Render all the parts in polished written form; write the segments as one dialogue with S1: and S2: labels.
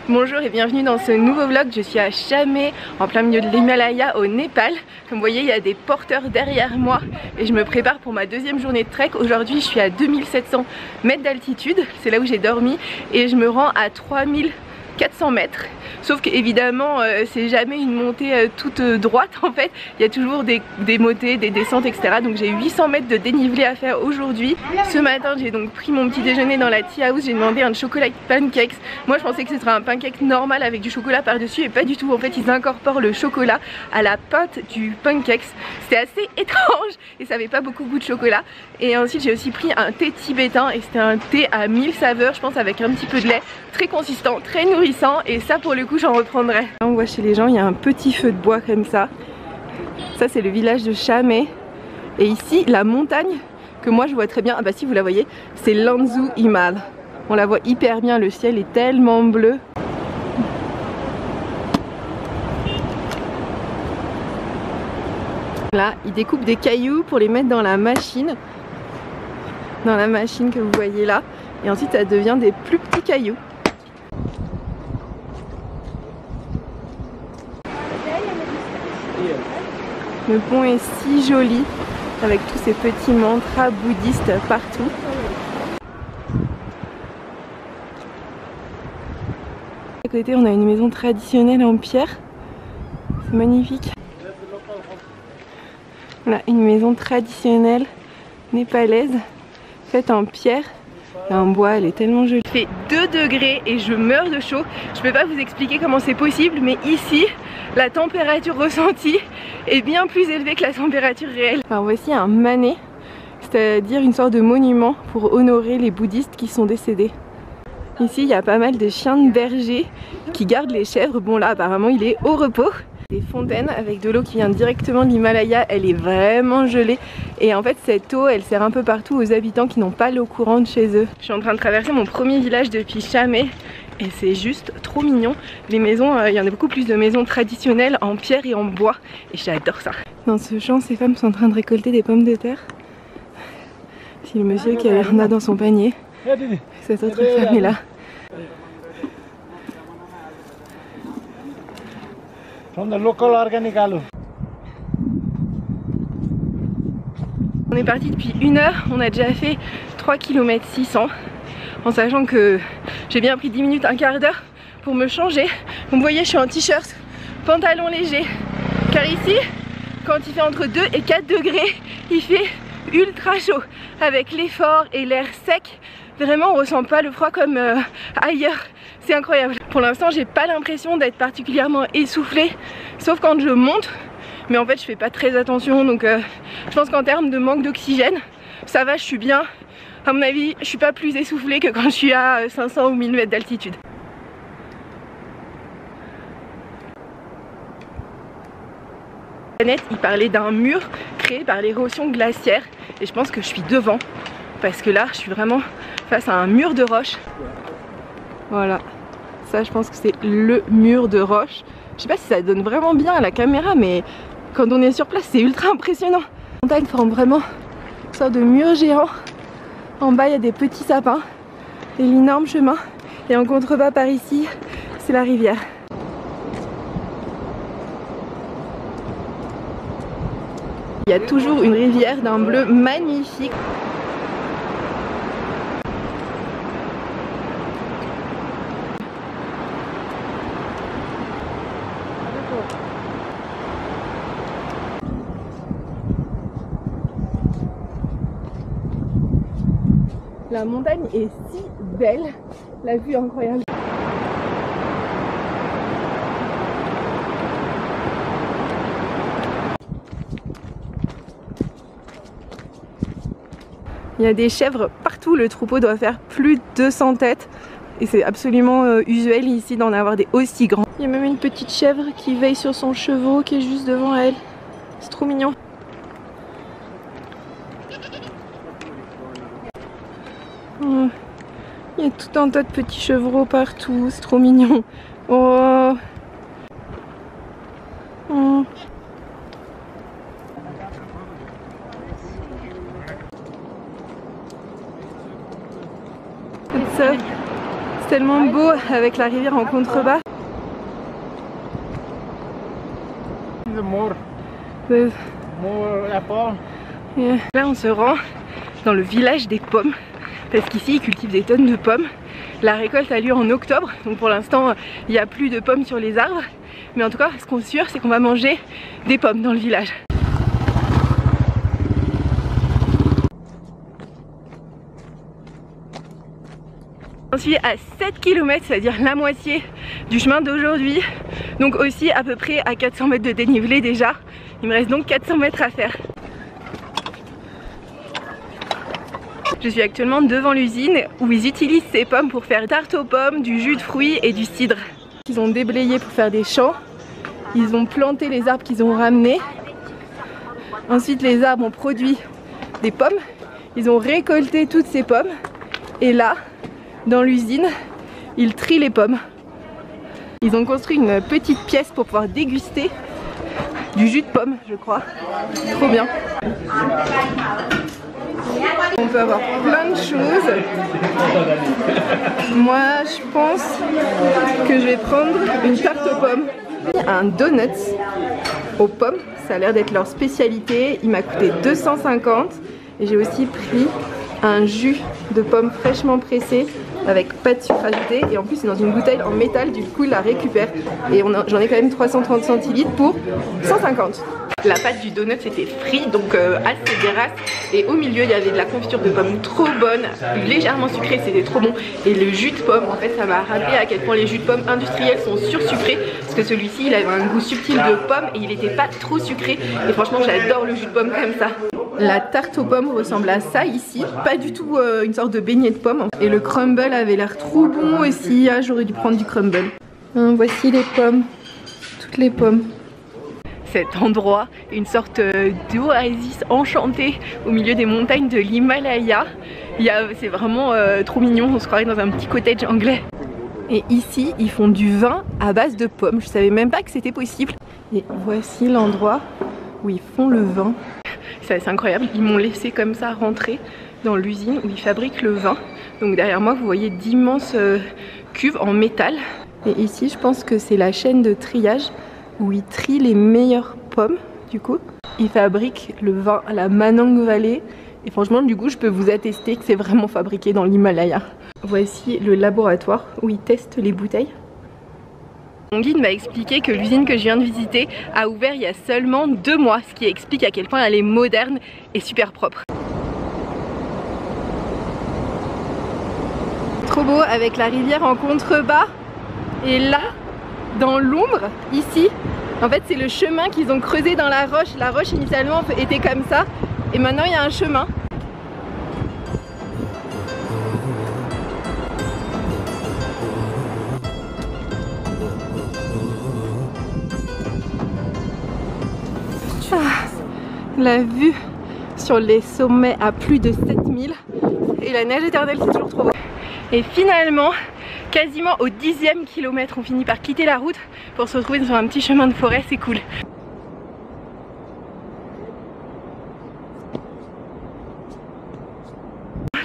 S1: Bonjour et bienvenue dans ce nouveau vlog. Je suis à Chamé, en plein milieu de l'Himalaya au Népal. Comme vous voyez, il y a des porteurs derrière moi et je me prépare pour ma deuxième journée de trek. Aujourd'hui, je suis à 2700 mètres d'altitude, c'est là où j'ai dormi, et je me rends à 3400 mètres. Sauf qu'évidemment, c'est jamais une montée toute droite en fait. Il y a toujours des montées, des descentes, etc. Donc j'ai 800 mètres de dénivelé à faire aujourd'hui. Ce matin, j'ai donc pris mon petit déjeuner dans la tea house. J'ai demandé un chocolat pancakes. Moi, je pensais que ce serait un pancake normal avec du chocolat par-dessus, et pas du tout. En fait, ils incorporent le chocolat à la pâte du pancakes. C'était assez étrange et ça avait pas beaucoup goût de chocolat. Et ensuite, j'ai aussi pris un thé tibétain et c'était un thé à 1000 saveurs, je pense, avec un petit peu de lait, très consistant, très nourrissant. Et ça, pour le coup, j'en reprendrai. Là, on voit chez les gens, il y a un petit feu de bois comme ça. Ça, c'est le village de Chamé. Et ici, la montagne que moi je vois très bien, ah bah si, vous la voyez, c'est Lanzu Himal. On la voit hyper bien, le ciel est tellement bleu. Là, ils découpent des cailloux pour les mettre dans la machine. Dans la machine que vous voyez là. Et ensuite, ça devient des plus petits cailloux. Le pont est si joli, avec tous ces petits mantras bouddhistes partout. À côté, on a une maison traditionnelle en pierre. C'est magnifique. Voilà, une maison traditionnelle népalaise, faite en pierre et en bois. Elle est tellement jolie. Il fait 2 degrés et je meurs de chaud. Je peux pas vous expliquer comment c'est possible, mais ici, la température ressentie est bien plus élevée que la température réelle. Alors voici un mané, c'est-à-dire une sorte de monument pour honorer les bouddhistes qui sont décédés. Ici, il y a pas mal de chiens de berger qui gardent les chèvres. Bon là, apparemment, il est au repos. Des fontaines avec de l'eau qui vient directement de l'Himalaya, elle est vraiment gelée. Et en fait, cette eau, elle sert un peu partout aux habitants qui n'ont pas l'eau courante chez eux. Je suis en train de traverser mon premier village depuis Chamé. Et c'est juste trop mignon. Les maisons, il y en a beaucoup plus de maisons traditionnelles en pierre et en bois. Et j'adore ça. Dans ce champ, ces femmes sont en train de récolter des pommes de terre. Si le monsieur qui en a dans son panier. Cette autre femme est là.
S2: From the local organic aloo.
S1: On est parti depuis 1 heure. On a déjà fait 3 km 600. En sachant que j'ai bien pris 10 minutes, un quart d'heure pour me changer. Vous voyez, je suis en t-shirt, pantalon léger. Car ici, quand il fait entre 2 et 4 degrés, il fait ultra chaud. Avec l'effort et l'air sec, vraiment on ressent pas le froid comme ailleurs. C'est incroyable. Pour l'instant, j'ai pas l'impression d'être particulièrement essoufflée, sauf quand je monte. Mais en fait, je fais pas très attention. Donc je pense qu'en termes de manque d'oxygène, ça va, je suis bien. À mon avis, je suis pas plus essoufflée que quand je suis à 500 ou 1000 mètres d'altitude. Il parlait d'un mur créé par l'érosion glaciaire et je pense que je suis devant parce que là, je suis vraiment face à un mur de roche. Voilà, ça je pense que c'est le mur de roche. Je sais pas si ça donne vraiment bien à la caméra, mais quand on est sur place, c'est ultra impressionnant. La montagne forme vraiment une sorte de mur géant. En bas, il y a des petits sapins et l'énorme chemin. Et en contrebas par ici, c'est la rivière. Il y a toujours une rivière d'un bleu magnifique. La montagne est si belle, la vue est incroyable. Il y a des chèvres partout, le troupeau doit faire plus de 200 têtes. Et c'est absolument usuel ici d'en avoir des aussi grands. Il y a même une petite chèvre qui veille sur son chevaux qui est juste devant elle. C'est trop mignon. Il y a tout un tas de petits chevreaux partout, c'est trop mignon. Oh. Oh. tellement beau avec la rivière en contrebas.
S2: More apple.
S1: Là on se rend dans le village des pommes parce qu'ici ils cultivent des tonnes de pommes. La récolte a lieu en octobre, donc pour l'instant il n'y a plus de pommes sur les arbres, mais en tout cas ce qu'on est sûr c'est qu'on va manger des pommes dans le village. On suis à 7 km, c'est-à-dire la moitié du chemin d'aujourd'hui, donc aussi à peu près à 400 mètres de dénivelé déjà. Il me reste donc 400 mètres à faire. Je suis actuellement devant l'usine où ils utilisent ces pommes pour faire tarte aux pommes, du jus de fruits et du cidre. Ils ont déblayé pour faire des champs, ils ont planté les arbres qu'ils ont ramenés. Ensuite les arbres ont produit des pommes, ils ont récolté toutes ces pommes et là, dans l'usine, ils trient les pommes. Ils ont construit une petite pièce pour pouvoir déguster du jus de pomme, je crois. Trop bien. On peut avoir plein de choses. Moi, je pense que je vais prendre une tarte aux pommes. Un donut aux pommes, ça a l'air d'être leur spécialité. Il m'a coûté 250 et j'ai aussi pris un jus de pommes fraîchement pressé avec pas de sucre ajouté et en plus c'est dans une bouteille en métal, du coup il la récupère et j'en ai quand même 330 centilitres pour 150. La pâte du donut c'était frit, donc assez dérace, et au milieu il y avait de la confiture de pommes trop bonne, légèrement sucrée, c'était trop bon, et le jus de pomme en fait ça m'a rappelé à quel point les jus de pommes industriels sont sursucrés, parce que celui-ci il avait un goût subtil de pomme et il était pas trop sucré, et franchement j'adore le jus de pomme comme ça. La tarte aux pommes ressemble à ça ici, pas du tout une sorte de beignet de pommes. Et le crumble avait l'air trop bon aussi, ah, j'aurais dû prendre du crumble. Voici les pommes, toutes les pommes. Cet endroit, une sorte d'oasis enchantée au milieu des montagnes de l'Himalaya. C'est vraiment trop mignon, on se croirait dans un petit cottage anglais. Et ici, ils font du vin à base de pommes, je savais même pas que c'était possible. Et voici l'endroit où ils font le vin. C'est incroyable, ils m'ont laissé comme ça rentrer dans l'usine où ils fabriquent le vin. Donc derrière moi vous voyez d'immenses cuves en métal. Et ici je pense que c'est la chaîne de triage où ils trient les meilleures pommes du coup. Ils fabriquent le vin à la Manang Valley et franchement du coup je peux vous attester que c'est vraiment fabriqué dans l'Himalaya. Voici le laboratoire où ils testent les bouteilles. Mon guide m'a expliqué que l'usine que je viens de visiter a ouvert il y a seulement 2 mois, ce qui explique à quel point elle est moderne et super propre. Trop beau avec la rivière en contrebas. Et là, dans l'ombre, ici, en fait c'est le chemin qu'ils ont creusé dans la roche. La roche initialement était comme ça et maintenant il y a un chemin. La vue sur les sommets à plus de 7000 et la neige éternelle, c'est toujours trop beau. Et finalement, quasiment au 10e kilomètre, on finit par quitter la route pour se retrouver sur un petit chemin de forêt, c'est cool.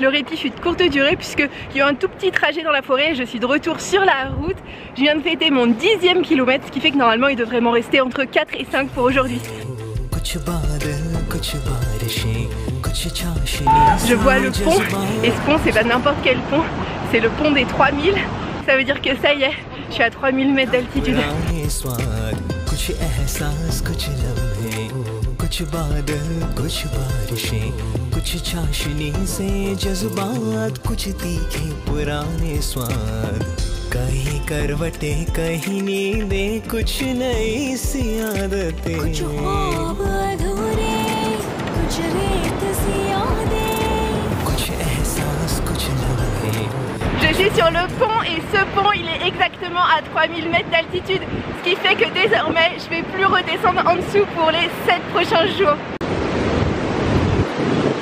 S1: Le répit fut de courte durée puisqu'il y a eu un tout petit trajet dans la forêt et je suis de retour sur la route. Je viens de fêter mon 10e kilomètre, ce qui fait que normalement il devrait m'en rester entre 4 et 5 pour aujourd'hui. Je vois le pont et ce pont c'est pas n'importe quel pont, c'est le pont des 3000. Ça veut dire que ça y est, je suis à 3000 mètres d'altitude.
S3: कहीं करवटें कहीं नींदें कुछ नई सी आदतें कुछ ख्वाब अधूरे कुछ रेत सी यादें कुछ एहसास कुछ लम्हे.
S1: Je suis sur le pont et ce pont il est exactement à 3000 mètres d'altitude, ce qui fait que désormais je vais plus redescendre en dessous pour les 7 prochains jours.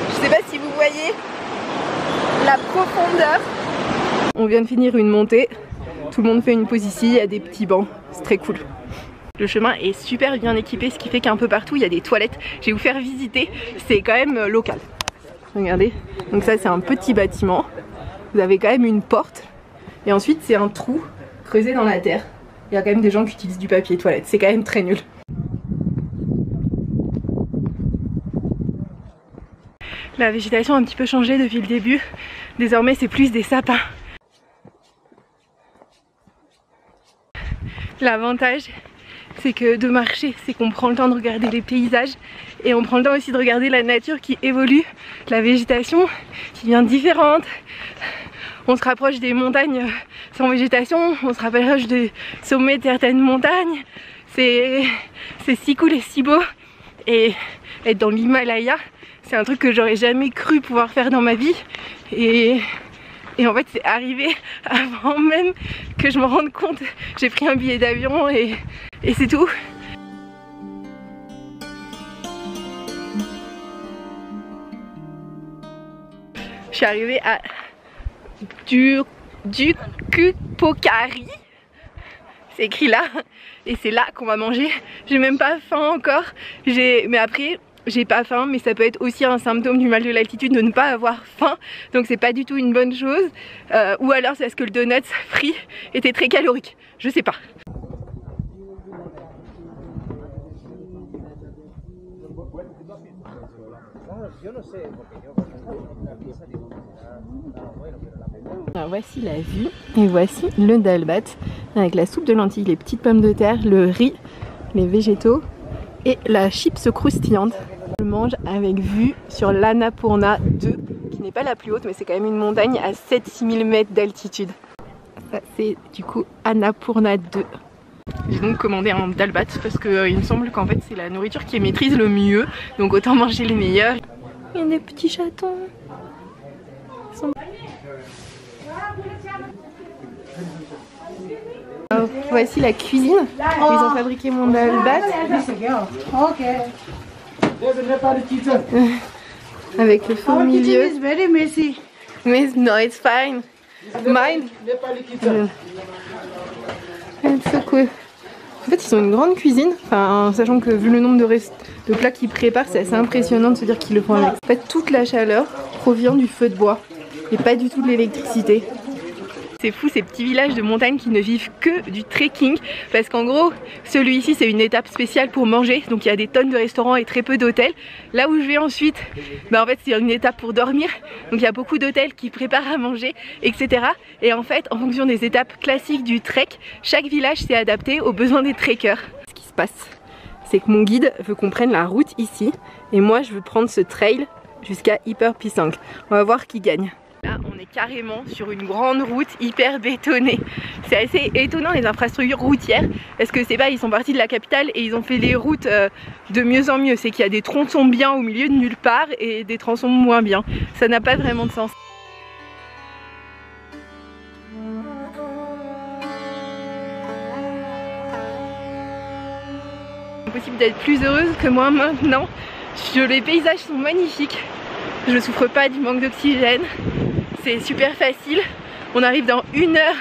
S1: Je sais pas si vous voyez la profondeur. On vient de finir une montée. Tout le monde fait une pause ici, il y a des petits bancs, c'est très cool. Le chemin est super bien équipé, ce qui fait qu'un peu partout il y a des toilettes. Je vais vous faire visiter, c'est quand même local. Regardez, donc ça c'est un petit bâtiment. Vous avez quand même une porte et ensuite c'est un trou creusé dans la terre. Il y a quand même des gens qui utilisent du papier toilette, c'est quand même très nul. La végétation a un petit peu changé depuis le début, désormais c'est plus des sapins. L'avantage c'est que de marcher, c'est qu'on prend le temps de regarder les paysages et on prend le temps aussi de regarder la nature qui évolue, la végétation qui devient différente. On se rapproche des montagnes sans végétation, on se rapproche des sommets de certaines montagnes. C'est si cool et si beau. Et être dans l'Himalaya, c'est un truc que j'aurais jamais cru pouvoir faire dans ma vie. Et en fait c'est arrivé avant même que je me rende compte. J'ai pris un billet d'avion et c'est tout. Je suis arrivée à Dukupokari, c'est écrit là, et c'est là qu'on va manger. J'ai même pas faim encore, mais après j'ai pas faim, mais ça peut être aussi un symptôme du mal de l'altitude de ne pas avoir faim, donc c'est pas du tout une bonne chose. Ou alors c'est parce que le donut frit était très calorique, je sais pas. Alors voici la vue et voici le dalbat avec la soupe de lentilles, les petites pommes de terre, le riz, les végétaux et la chips croustillante. Je mange avec vue sur l'Annapurna 2 qui n'est pas la plus haute mais c'est quand même une montagne à 7-6 000 mètres d'altitude. Ça c'est du coup Annapurna 2. J'ai donc commandé un dalbat parce qu'il me semble qu'en fait c'est la nourriture qui maîtrise le mieux, donc autant manger les meilleurs. Il y a des petits chatons. Alors, voici la cuisine où ils ont fabriqué mon dalbat. Avec le feu au milieu. Mais no, it's fine. Mine. It's so cool. En fait ils ont une grande cuisine, enfin, sachant que vu le nombre de plats qu'ils préparent, c'est assez impressionnant de se dire qu'ils le font avec. En fait toute la chaleur provient du feu de bois et pas du tout de l'électricité. C'est fou ces petits villages de montagne qui ne vivent que du trekking, parce qu'en gros celui-ci c'est une étape spéciale pour manger, donc il y a des tonnes de restaurants et très peu d'hôtels. Là où je vais ensuite, en fait c'est une étape pour dormir, donc il y a beaucoup d'hôtels qui préparent à manger, etc. Et en fait en fonction des étapes classiques du trek, chaque village s'est adapté aux besoins des trekkers. Ce qui se passe, c'est que mon guide veut qu'on prenne la route ici et moi je veux prendre ce trail jusqu'à Hyper Pisang. On va voir qui gagne. Là on est carrément sur une grande route hyper bétonnée. C'est assez étonnant les infrastructures routières, parce que c'est pas, ils sont partis de la capitale et ils ont fait les routes de mieux en mieux. C'est qu'il y a des tronçons bien au milieu de nulle part et des tronçons moins bien. Ça n'a pas vraiment de sens. Impossible d'être plus heureuse que moi maintenant. Les paysages sont magnifiques. Je ne souffre pas du manque d'oxygène. C'est super facile. On arrive dans 1 heure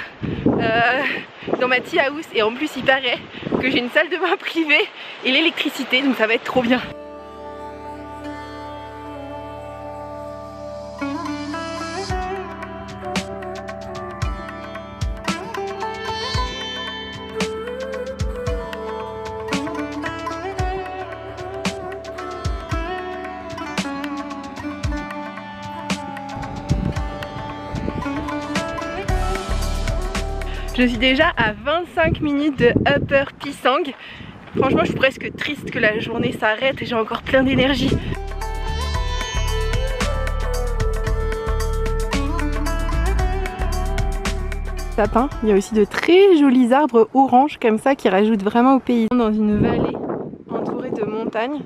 S1: dans ma tea house et en plus il paraît que j'ai une salle de bain privée et l'électricité, donc ça va être trop bien. Je suis déjà à 25 minutes de Upper Pisang. Franchement, je suis presque triste que la journée s'arrête et j'ai encore plein d'énergie. Sapin, il y a aussi de très jolis arbres oranges comme ça qui rajoutent vraiment au pays. Dans une vallée entourée de montagnes,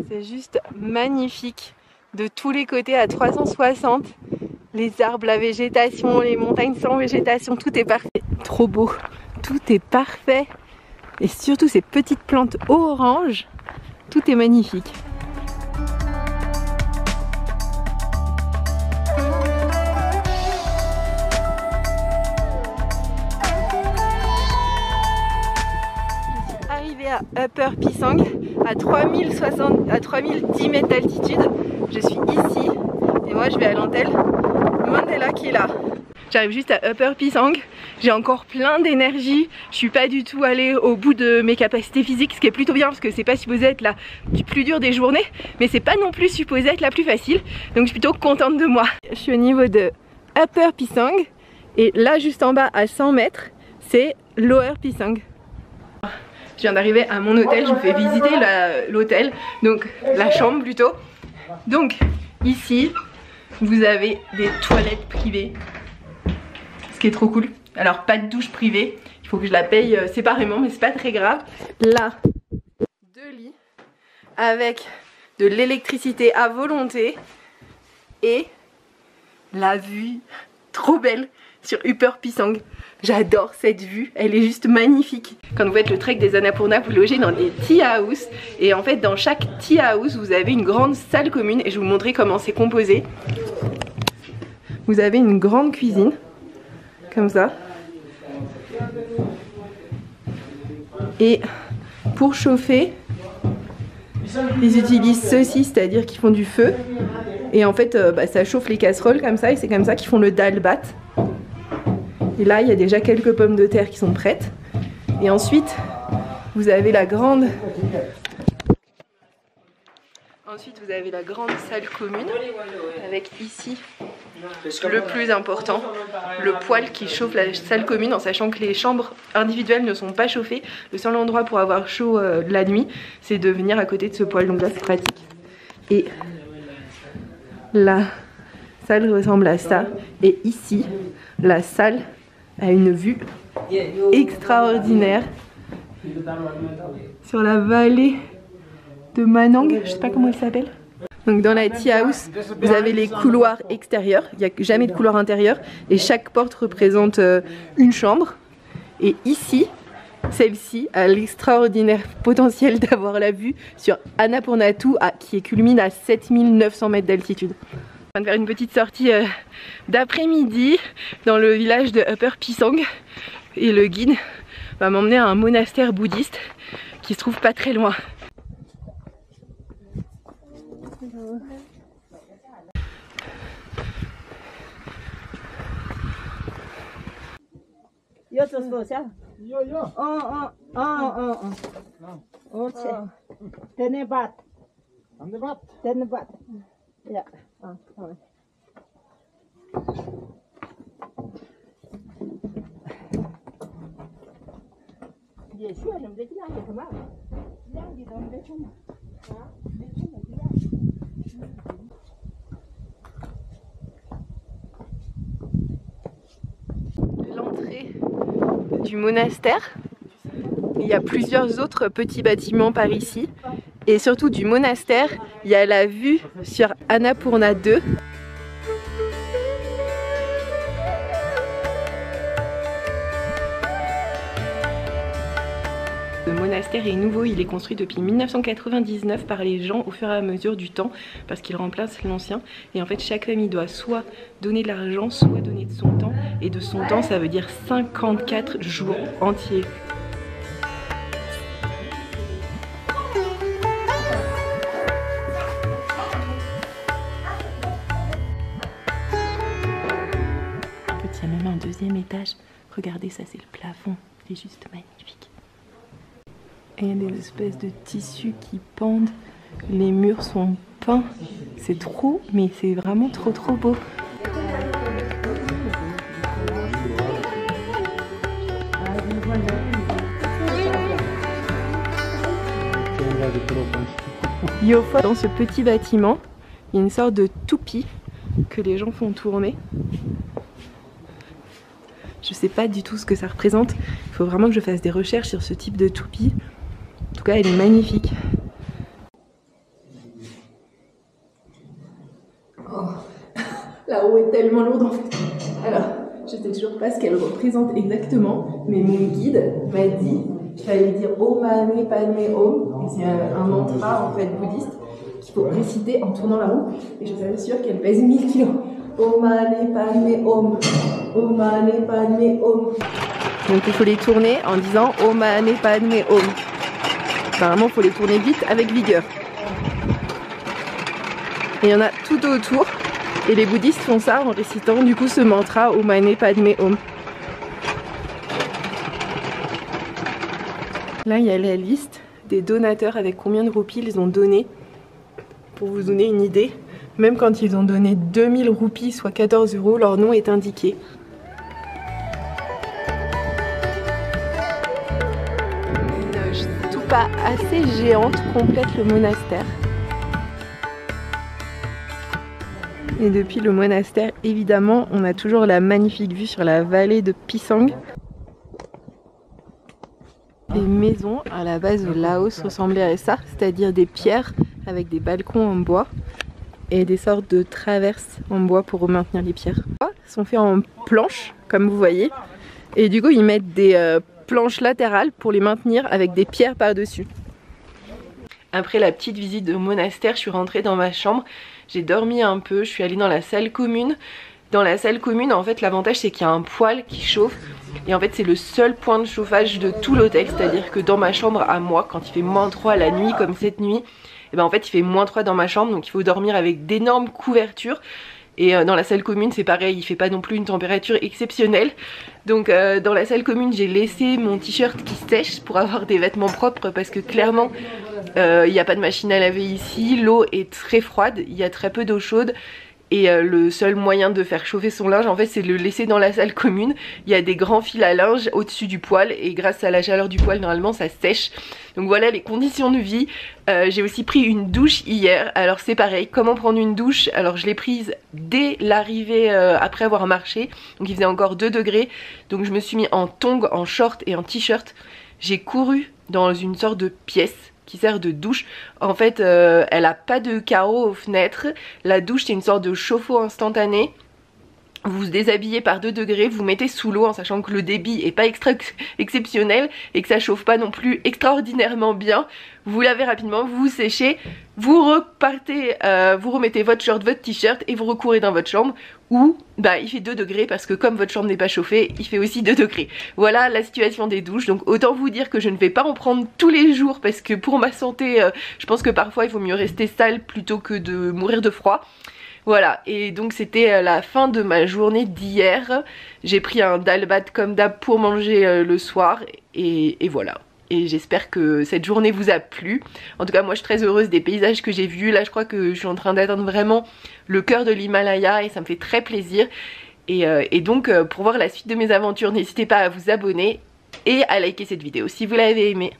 S1: c'est juste magnifique. De tous les côtés à 360. Les arbres, la végétation, les montagnes sans végétation, tout est parfait. Trop beau, tout est parfait. Et surtout ces petites plantes oranges, tout est magnifique. Je suis arrivée à Upper Pisang, à 3010 mètres d'altitude. Je suis ici et moi je vais à l'antenne Mandela qui est là. J'arrive juste à Upper Pisang. J'ai encore plein d'énergie. Je suis pas du tout allée au bout de mes capacités physiques, ce qui est plutôt bien parce que c'est pas supposé être la plus dure des journées, mais c'est pas non plus supposé être la plus facile. Donc je suis plutôt contente de moi. Je suis au niveau de Upper Pisang et là juste en bas à 100 mètres, c'est Lower Pisang. Je viens d'arriver à mon hôtel, je vous fais visiter l'hôtel, donc la chambre plutôt. Donc ici, vous avez des toilettes privées, ce qui est trop cool. Alors pas de douche privée, il faut que je la paye séparément, mais c'est pas très grave. Là, 2 lits avec de l'électricité à volonté et la vue trop belle sur Upper Pisang. J'adore cette vue, elle est juste magnifique. Quand vous faites le trek des Annapurna, vous logez dans des tea house. Et en fait, dans chaque tea house, vous avez une grande salle commune. Et je vais vous montrer comment c'est composé. Vous avez une grande cuisine, comme ça. Et pour chauffer, ils utilisent ceci, c'est-à-dire qu'ils font du feu. Et en fait, ça chauffe les casseroles comme ça. Et c'est comme ça qu'ils font le dal bhat. Et là, il y a déjà quelques pommes de terre qui sont prêtes. Et ensuite, vous avez la grande... Ensuite, vous avez la grande salle commune avec ici le plus important, le poêle qui chauffe la salle commune, en sachant que les chambres individuelles ne sont pas chauffées. Le seul endroit pour avoir chaud la nuit, c'est de venir à côté de ce poêle. Donc là, c'est pratique. Et la salle ressemble à ça. Et ici, la salle a une vue extraordinaire sur la vallée de Manang, je sais pas comment elle s'appelle. Donc dans la tea house, vous avez les couloirs extérieurs, il n'y a jamais de couloir intérieur et chaque porte représente une chambre. Et ici, celle-ci a l'extraordinaire potentiel d'avoir la vue sur Annapurnatu qui culmine à 7900 mètres d'altitude. On va faire une petite sortie d'après-midi dans le village de Upper Pisang et le guide va m'emmener à un monastère bouddhiste qui se trouve pas très loin.
S4: Yeah.
S1: L'entrée du monastère, il y a plusieurs autres petits bâtiments par ici. Et surtout du monastère, il y a la vue sur Annapurna 2. Le monastère est nouveau, il est construit depuis 1999 par les gens au fur et à mesure du temps parce qu'il remplace l'ancien. Et en fait chaque famille doit soit donner de l'argent, soit donner de son temps. Et de son temps ça veut dire 54 jours entiers. Il y a même un deuxième étage. Regardez, ça c'est le plafond. Il est juste magnifique. Et il y a des espèces de tissus qui pendent. Les murs sont peints. C'est trop, mais c'est vraiment trop beau. Dans ce petit bâtiment, il y a une sorte de toupie que les gens font tourner. Je sais pas du tout ce que ça représente. Il faut vraiment que je fasse des recherches sur ce type de toupie. En tout cas, elle est magnifique. Oh. Là-haut est tellement lourde en fait. Alors, je sais toujours pas ce qu'elle représente exactement, mais mon guide m'a dit qu'il fallait dire Om Mani Padme Om. C'est un mantra en fait bouddhiste qu'il faut réciter en tournant la roue. Et je suis sûre qu'elle pèse 1000 kg. Om Mani Padme Om. Om Mani Padme Om. Donc il faut les tourner en disant Om Mani Padme Om. Apparemment il faut les tourner vite avec vigueur. Et il y en a tout autour. Et les bouddhistes font ça en récitant du coup ce mantra Om Mani Padme Hum. Là il y a la liste des donateurs avec combien de roupies ils ont donné. Pour vous donner une idée, même quand ils ont donné 2000 roupies, soit 14 €, leur nom est indiqué. Une stupa assez géante complète le monastère. Et depuis le monastère, évidemment, on a toujours la magnifique vue sur la vallée de Pisang. Les maisons à la base au Laos ressemblaient à ça, c'est-à-dire des pierres avec des balcons en bois et des sortes de traverses en bois pour maintenir les pierres. Ils sont faits en planches, comme vous voyez, et du coup ils mettent des planches latérales pour les maintenir avec des pierres par-dessus. Après la petite visite de monastère, je suis rentrée dans ma chambre, j'ai dormi un peu, je suis allée dans la salle commune. Dans la salle commune, en fait, l'avantage c'est qu'il y a un poêle qui chauffe. Et en fait, c'est le seul point de chauffage de tout l'hôtel. C'est-à-dire que dans ma chambre à moi, quand il fait -3 la nuit, comme cette nuit, et ben en fait, il fait -3 dans ma chambre. Donc il faut dormir avec d'énormes couvertures. Et dans la salle commune, c'est pareil, il fait pas non plus une température exceptionnelle. Donc dans la salle commune, j'ai laissé mon t-shirt qui sèche pour avoir des vêtements propres. Parce que clairement, il n'y a pas de machine à laver ici. L'eau est très froide, il y a très peu d'eau chaude. Et le seul moyen de faire chauffer son linge en fait c'est de le laisser dans la salle commune. Il y a des grands fils à linge au-dessus du poêle et grâce à la chaleur du poêle normalement ça sèche. Donc voilà les conditions de vie. J'ai aussi pris une douche hier. Alors c'est pareil, comment prendre une douche? Alors je l'ai prise dès l'arrivée après avoir marché. Donc il faisait encore 2 degrés. Donc je me suis mis en tongs, en short et en t-shirt. J'ai couru dans une sorte de pièce qui sert de douche. En fait elle a pas de carreaux aux fenêtres. La douche c'est une sorte de chauffe-eau instantané. Vous vous déshabillez par 2 degrés, vous mettez sous l'eau en sachant que le débit est pas exceptionnel et que ça chauffe pas non plus extraordinairement bien. Vous lavez rapidement, vous vous séchez, vous repartez, vous remettez votre short, votre t-shirt et vous recourez dans votre chambre où bah, il fait 2 degrés parce que comme votre chambre n'est pas chauffée, il fait aussi 2 degrés. Voilà la situation des douches. Donc autant vous dire que je ne vais pas en prendre tous les jours parce que pour ma santé, je pense que parfois il vaut mieux rester sale plutôt que de mourir de froid. Voilà, et donc c'était la fin de ma journée d'hier. J'ai pris un dal bhat comme d'hab pour manger le soir et voilà. Et j'espère que cette journée vous a plu. En tout cas moi je suis très heureuse des paysages que j'ai vus. Là je crois que je suis en train d'atteindre vraiment le cœur de l'Himalaya et ça me fait très plaisir. Et donc pour voir la suite de mes aventures, n'hésitez pas à vous abonner et à liker cette vidéo si vous l'avez aimée.